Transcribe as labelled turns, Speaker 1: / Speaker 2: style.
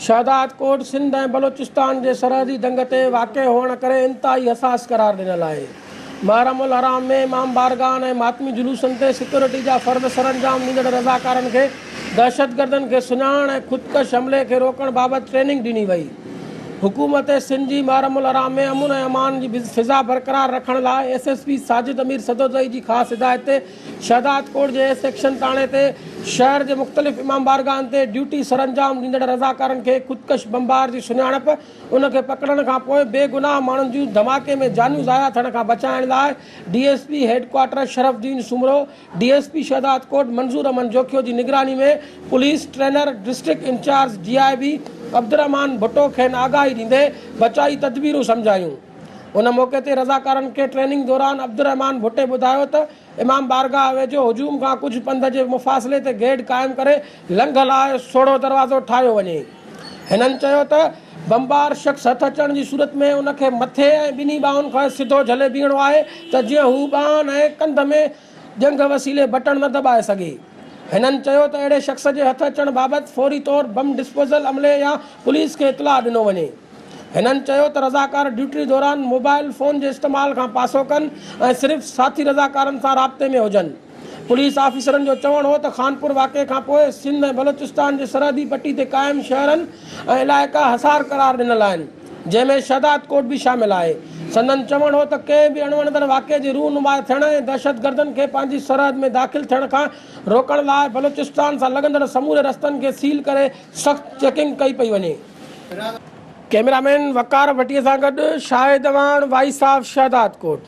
Speaker 1: शहदाद कोट सिंध ऐं बलोचिस्तान जे सरहदी दंग ते वाक़िअ हुअण करे इंतिहाई हसास करार ॾिनल आहे। मुहर्रम उल हराम में इमाम बारगाहनि ऐं मातमी जुलूसनि ते सिक्योरिटी जा फ़र्द सरअंजाम ॾींदड़ रज़ाकारनि खे दहशतगर्दनि खे सुञाण ऐं ख़ुदकश हमले खे रोकण बाबति ट्रेनिंग ॾिनी वई। हुकूमत सिंध जी मुहर्रम उल हराम में अमन ऐं अमान जी फ़िज़ा बरक़रार रखण लाइ SSP साजिद अमीर सदोदई जी ख़ासि हिदायत ते शहदाद कोट जे सेक्शन थाणे ते शहर जे मुख़्तलिफ़ इमाम बारगाहनि ते ड्यूटी सरअंजाम ॾींदड़ रज़ाकारनि खे ख़ुदकश बमबार जी सुञाणप उनखे पकड़ण खां पोइ बेगुनाह माण्हुनि जूं धमाके में जानियूं ज़ाया थियण खां बचाइण लाइ DSP headquarter Sharafuddin Soomro, DSP Shahdad Kot Manzoor Aman Jokhio जी निगरानी में police trainer district in charge DIB Abdurrahman Bhutto खे आगाही ॾींदे बचाई तदबीरूं सम्झायूं। उन मौक़े ते रज़ाकारनि खे ट्रेनिंग दौरान अब्दुर्रहमान भुट्टे ॿुधायो त इमाम बारगाह वेझो हुजूम खां कुझु पंध जे मुफ़ासिले ते गेड क़ाइमु करे लंघ लाइ सोढ़ो दरवाज़ो ठाहियो वञे। हिननि चयो त बमबार शख़्स हथ अचण जी सूरत में उनखे मथे ऐं ॿिन्ही ॿाहुनि खां सिधो झले बीहणो आहे त जीअं हू ॿाहुनि ऐं कंध में जंग वसीले बटण न दॿाए सघे। हिननि चयो त अहिड़े शख़्स जे हथ अचण बाबति फौरी तौर बम डिस्पोज़ल अमले या पुलिस खे इतलाह ॾिनो वञे। हिननि चयो त रज़ाकार ड्यूटी दौरान मोबाइल फ़ोन जे इस्तेमाल खां पासो कनि ऐं सिर्फ़ु साथी रज़ाकारनि सां राब्ते में हुजनि। पुलिस ऑफिसरनि जो चवणु हो त खानपुर वाक़िए खां पोइ सिंध ऐं बलोचिस्तान जे सरहदी पट्टी ते क़ाइमु शहरनि ऐं इलाइक़ा हसार करार ॾिनल आहिनि, जंहिंमें शहदाद कोट बि शामिल आहे। संदन चवणु हो त कंहिं बि अणवणंदड़ वाक़िए जी रूनुमा थियण ऐं दहशतगर्दनि खे पंहिंजी सरहद में दाख़िल थियण खां रोकण लाइ बलोचिस्तान सां लॻंदड़ समूरे रस्तनि खे सील करे सख़्तु चेकिंग कई पई वञे। कैमरामैन वकार भटीअ सां गॾु Shahid Awan, voice of Shahdad coat.